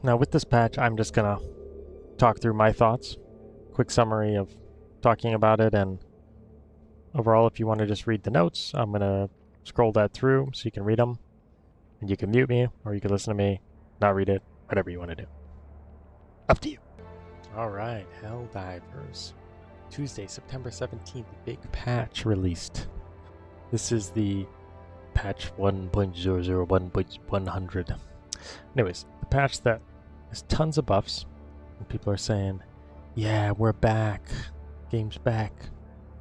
Now with this patch, I'm just gonna talk through my thoughts, quick summary of talking about it, and overall, if you want to just read the notes, I'm gonna scroll that through so you can read them, and you can mute me, or you can listen to me, not read it, whatever you want to do. Up to you. Alright, Helldivers. Tuesday, September 17th, big patch released. This is the patch 1.001.100. Anyways, the patch that has tons of buffs, and people are saying, yeah, we're back. Game's back.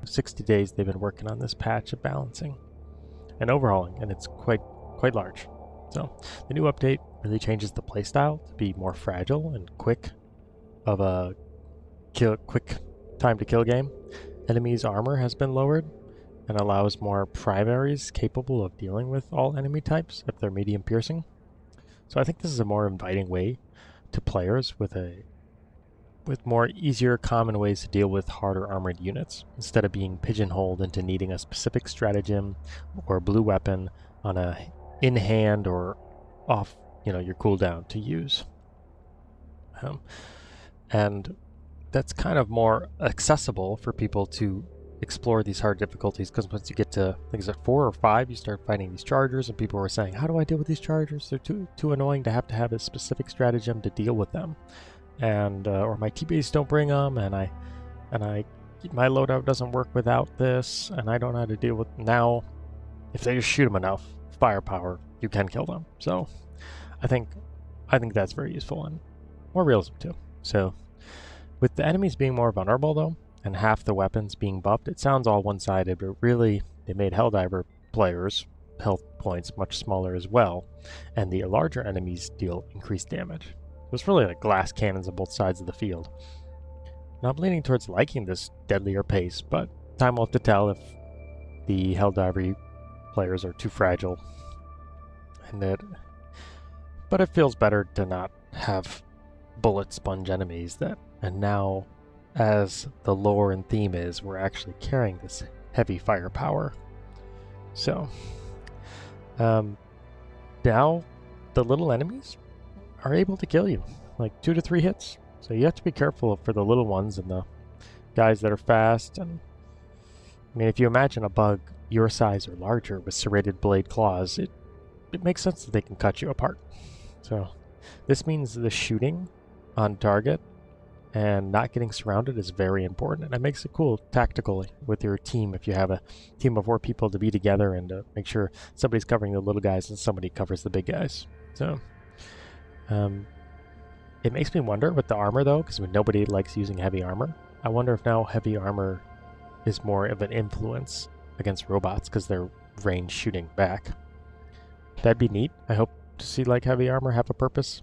60 days they've been working on this patch of balancing and overhauling, and it's quite large. So the new update really changes the playstyle to be more fragile and quick of a quick time to kill game. Enemies' armor has been lowered and allows more primaries capable of dealing with all enemy types if they're medium piercing. So I think this is a more inviting way to players with more easier common ways to deal with harder armored units instead of being pigeonholed into needing a specific stratagem or blue weapon on a in hand or off your cooldown to use. And that's kind of more accessible for people to explore these hard difficulties, because once you get to things at 4 or 5, you start fighting these chargers, and people were saying, how do I deal with these chargers? They're too annoying to have a specific stratagem to deal with them, and or my teammates don't bring them, and my loadout doesn't work without this, and I don't know how to deal with. Now if they just shoot them enough firepower, you can kill them. So I think that's very useful and more realism too. So with the enemies being more vulnerable though, and half the weapons being buffed, it sounds all one-sided, but really they made Helldiver players' health points much smaller as well, and the larger enemies deal increased damage. It was really like glass cannons on both sides of the field. Now I'm leaning towards liking this deadlier pace, but time will have to tell if the Helldiver players are too fragile. But it feels better to not have bullet sponge enemies and now, as the lore and theme is, we're actually carrying this heavy firepower. So now the little enemies are able to kill you, like 2 to 3 hits. So you have to be careful for the little ones and the guys that are fast. And I mean, if you imagine a bug your size or larger with serrated blade claws, it makes sense that they can cut you apart. So this means the shooting on target and not getting surrounded is very important, and it makes it cool tactically with your team if you have a team of 4 people to be together and to make sure somebody's covering the little guys and somebody covers the big guys. So it makes me wonder with the armor though, because nobody likes using heavy armor. I wonder if now heavy armor is more of an influence against robots because they're range shooting back. That'd be neat. I hope to see like heavy armor have a purpose.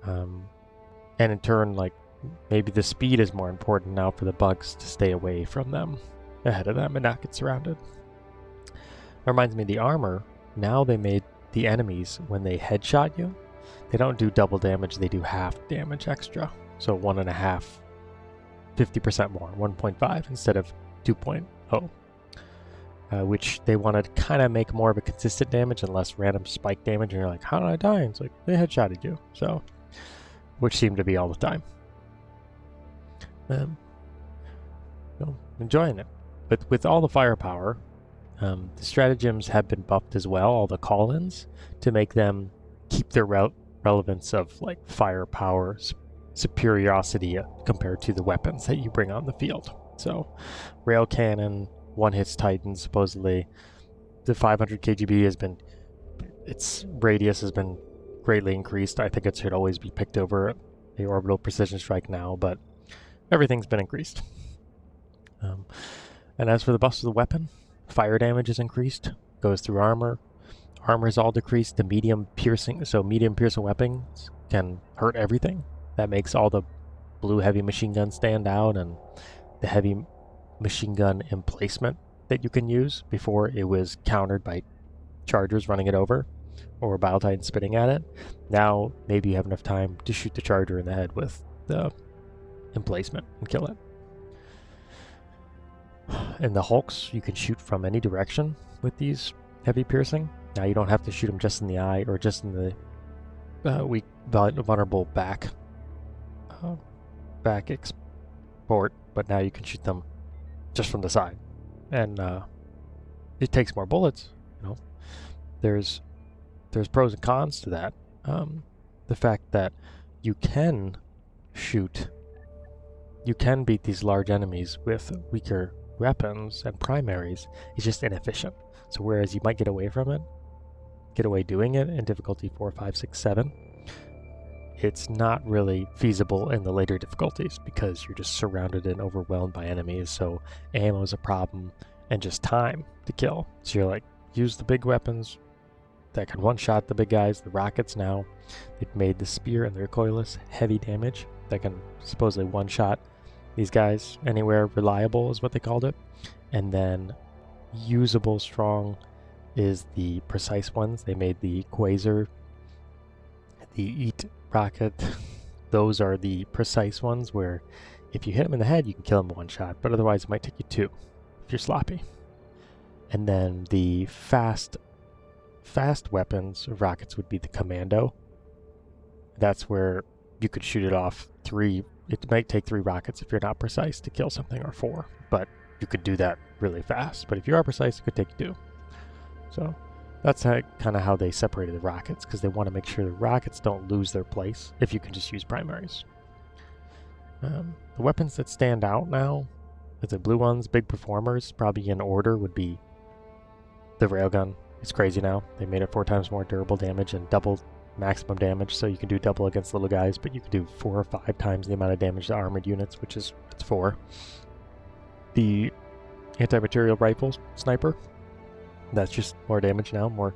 And in turn, like maybe the speed is more important now for the bugs to stay away from them, ahead of them, and not get surrounded. That reminds me of the armor. Now they made the enemies, when they headshot you, they don't do double damage, they do half damage extra. So 1.5, 50% more, 1.5 instead of 2.0. Which they want to kind of make more of a consistent damage and less random spike damage, and you're like, how did I die? And it's like, they headshotted you. So, which seemed to be all the time. Enjoying it. But with all the firepower, the stratagems have been buffed as well, all the call-ins, to make them keep their relevance of like firepower superiority compared to the weapons that you bring on the field. So, rail cannon, one-hits Titan, supposedly. The 500 KGB has been, its radius has been greatly increased. I think it should always be picked over the orbital precision strike now, but everything's been increased. And as for the buffs of the weapon, fire damage is increased, goes through armor. Armor is all decreased to medium piercing, so medium piercing weapons can hurt everything. That makes all the blue heavy machine guns stand out, and the heavy machine gun emplacement that you can use. Before, it was countered by chargers running it over or bile titan spitting at it. Now maybe you have enough time to shoot the charger in the head with the emplacement and kill it. And the hulks you can shoot from any direction with these heavy piercing. Now you don't have to shoot them just in the eye or just in the weak, vulnerable back export, but now you can shoot them just from the side, and it takes more bullets. You know, there's pros and cons to that. The fact that you can beat these large enemies with weaker weapons and primaries is just inefficient. So whereas you might get away doing it in difficulty 4, 5, 6, 7, it's not really feasible in the later difficulties because you're just surrounded and overwhelmed by enemies. So ammo is a problem and just time to kill. So you're like, use the big weapons that can one-shot the big guys. The rockets now, they've made the spear and the recoilless heavy damage that can supposedly one-shot these guys anywhere. Reliable is what they called it. And then usable strong is the precise ones. They made the quasar, the eat rocket. Those are the precise ones where if you hit them in the head, you can kill them in one shot, but otherwise it might take you 2 if you're sloppy. And then the fast weapons of rockets would be the commando. That's where you could shoot it off 3. It might take 3 rockets if you're not precise to kill something, or 4, but you could do that really fast. But if you are precise, it could take you 2. So that's kind of how they separated the rockets, because they want to make sure the rockets don't lose their place if you can just use primaries. The weapons that stand out now, the blue ones, big performers, probably in order, would be the railgun. It's crazy now. They made it 4 times more durable damage and double maximum damage, so you can do double against little guys, but you can do 4 or 5 times the amount of damage to armored units, which is 4. The anti-material rifles sniper, that's just more damage now, more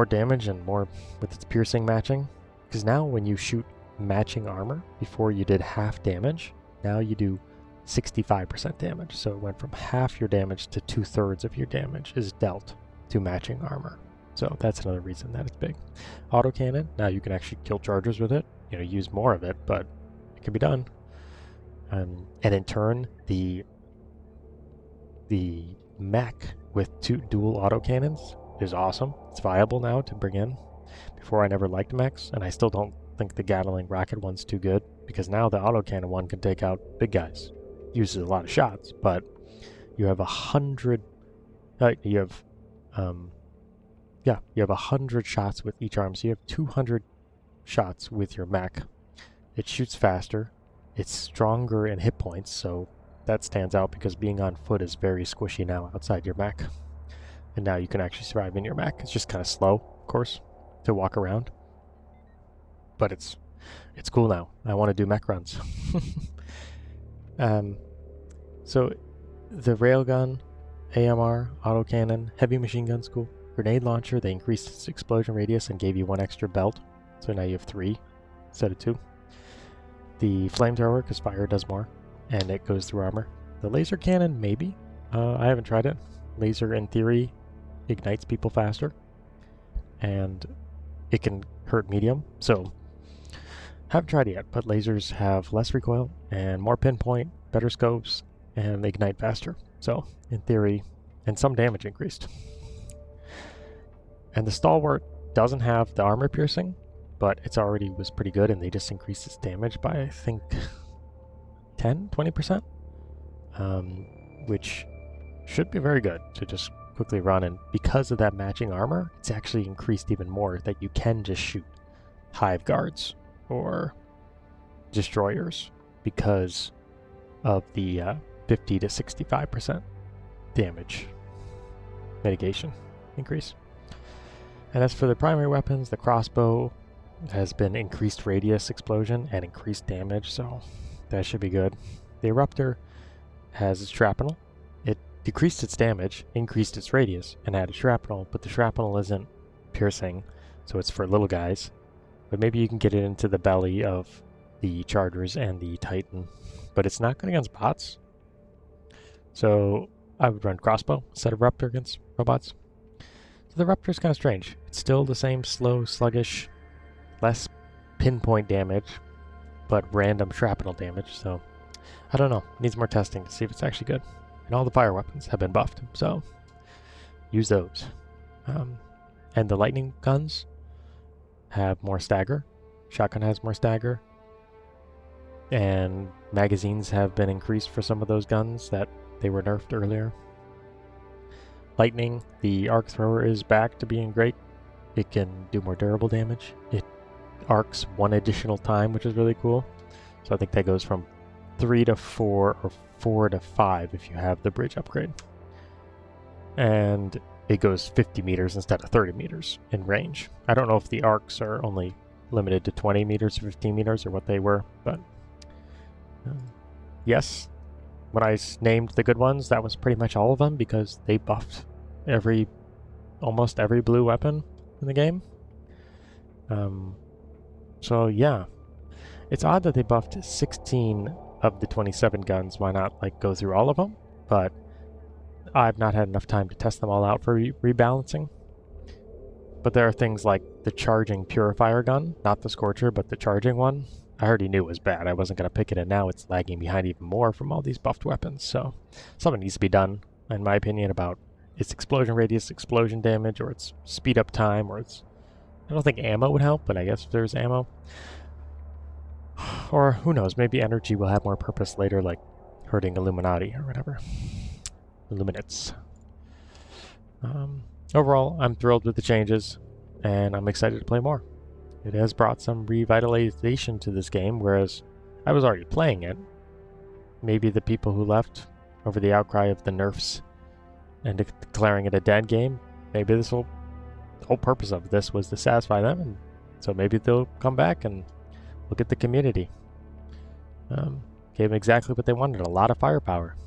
damage and more with its piercing matching. Because now when you shoot matching armor, before you did half damage, now you do 65% damage. So it went from half your damage to 2/3 of your damage is dealt to matching armor. So that's another reason that it's big. Autocannon, now you can actually kill chargers with it. You know, use more of it, but it can be done. And in turn, the mech with 2 dual autocannons is awesome. It's viable now to bring in. Before I never liked mechs, and I still don't think the Gatling rocket one's too good, because now the autocannon one can take out big guys. Uses a lot of shots, but you have 100 shots with each arm, so you have 200 shots with your mech. It shoots faster, it's stronger in hit points, so that stands out because being on foot is very squishy now outside your mech. And now you can actually survive in your mech. It's just kind of slow, of course, to walk around. But it's cool now. I want to do mech runs. So the railgun, AMR, autocannon, heavy machine gun's cool. Grenade launcher, they increased its explosion radius and gave you 1 extra belt. So now you have 3 instead of 2. The flamethrower, because fire does more, and it goes through armor. The laser cannon, maybe. I haven't tried it. Laser, in theory, ignites people faster, and it can hurt medium. So, haven't tried it yet, but lasers have less recoil and more pinpoint, better scopes, and they ignite faster. So, in theory, and some damage increased. And the stalwart doesn't have the armor piercing, but it's already was pretty good, and they just increased its damage by, I think, 20%, which should be very good to just quickly run. And because of that matching armor, it's actually increased even more that you can just shoot hive guards or destroyers because of the 50 to 65% damage mitigation increase. And as for the primary weapons, the crossbow has been increased radius explosion and increased damage, so that should be good. The eruptor has its shrapnel. It decreased its damage, increased its radius, and added shrapnel, but the shrapnel isn't piercing, so it's for little guys. But maybe you can get it into the belly of the chargers and the Titan, but it's not good against bots. So I would run crossbow instead of eruptor against robots. So the eruptor's kind of strange. It's still the same slow, sluggish, less pinpoint damage, but random shrapnel damage, so I don't know. It needs more testing to see if it's actually good. And all the fire weapons have been buffed, so use those. And the lightning guns, have more stagger. Shotgun has more stagger. And magazines have been increased for some of those guns that they were nerfed earlier. Lightning, the arc thrower is back to being great. It can do more durable damage. It arcs one additional time, which is really cool. So I think that goes from 3 to 4 or 4 to 5 if you have the bridge upgrade. And it goes 50 meters instead of 30 meters in range. I don't know if the arcs are only limited to 20 meters or 15 meters or what they were, but yes, when I named the good ones, that was pretty much all of them because they buffed almost every blue weapon in the game. So yeah, it's odd that they buffed 16 of the 27 guns. Why not like go through all of them? But I've not had enough time to test them all out for rebalancing. But there are things like the charging purifier gun, not the scorcher, but the charging one. I already knew it was bad. I wasn't going to pick it, and now it's lagging behind even more from all these buffed weapons. So something needs to be done, in my opinion, about its explosion radius, explosion damage, or its speed up time, or its... I don't think ammo would help, but I guess if there's ammo. Or who knows, maybe energy will have more purpose later, like hurting Illuminati or whatever. Illuminates. Overall, I'm thrilled with the changes, and I'm excited to play more. It has brought some revitalization to this game, whereas I was already playing it. Maybe the people who left over the outcry of the nerfs and declaring it a dead game, maybe the whole purpose of this was to satisfy them, and so maybe they'll come back and look at the community. Gave them exactly what they wanted, a lot of firepower.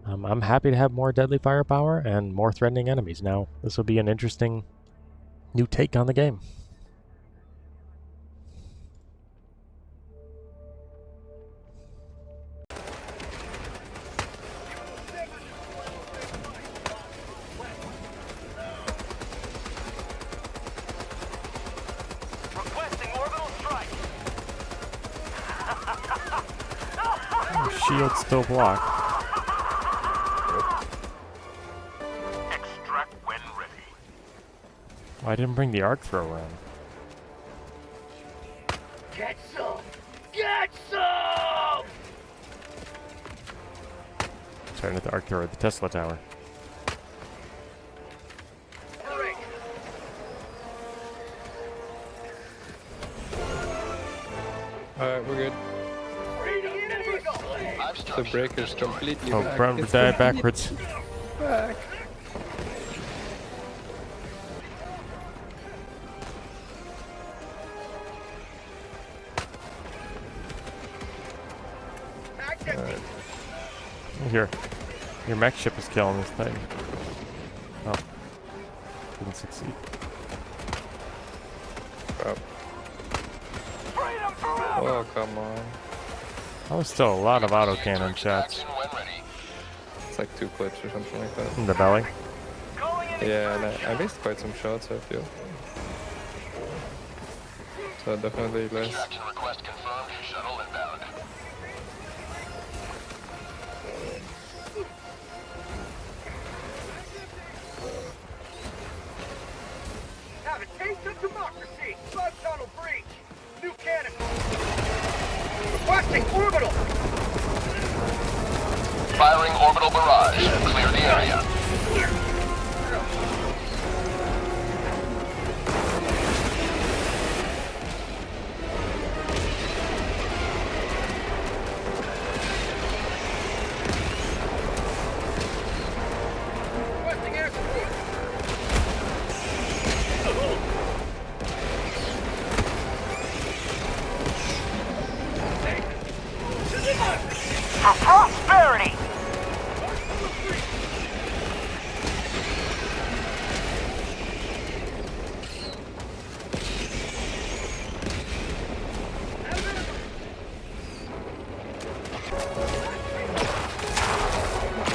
I'm happy to have more deadly firepower and more threatening enemies. Now, this will be an interesting new take on the game. Shield still blocked. Extract when ready. Well, I didn't bring the arc thrower in. Get some! Get some! Starting at the arc thrower at the Tesla tower. Hurry! Alright, we're good. The breaker's completely Oh, back. Brown It's died backwards. back. Alright. Here. Your mech ship is killing this thing. Oh. Didn't succeed. Oh. Oh, come on. That was still a lot of autocannon shots. It's like 2 clips or something like that. In the belly. Yeah, and I missed quite some shots, I feel. So definitely less. Extraction request confirmed. Shuttle inbound. Have a taste of democracy. Bug tunnel breach. New cannon. Requesting orbital. Firing orbital barrage. Clear the area. Requesting air support. For prosperity!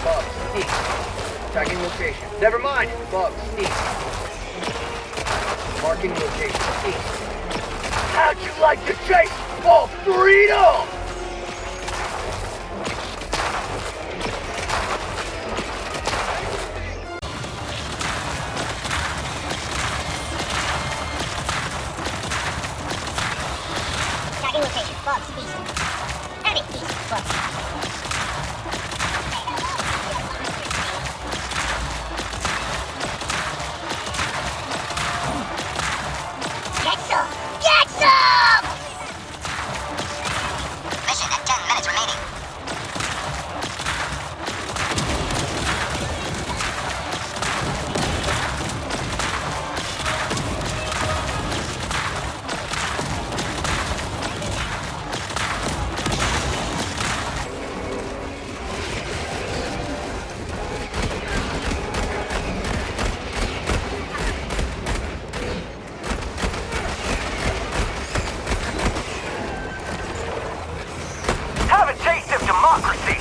Bugs, east. Tagging location. Never mind. Bugs, east. Marking location, east. How'd you like to chase for freedom? Tracking location. Bugs. East. Heavy. East. Bugs. Get some! Get some! Mission at 10 minutes remaining. Have a taste of democracy!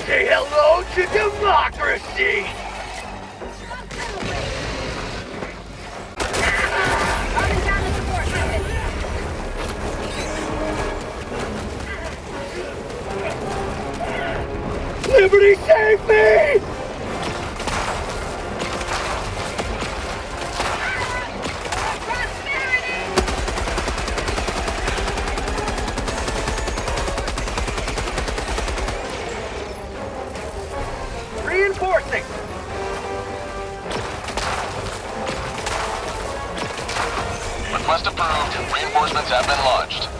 Say hello to democracy! Liberty save me! Reinforcing! Request approved. Reinforcements have been launched.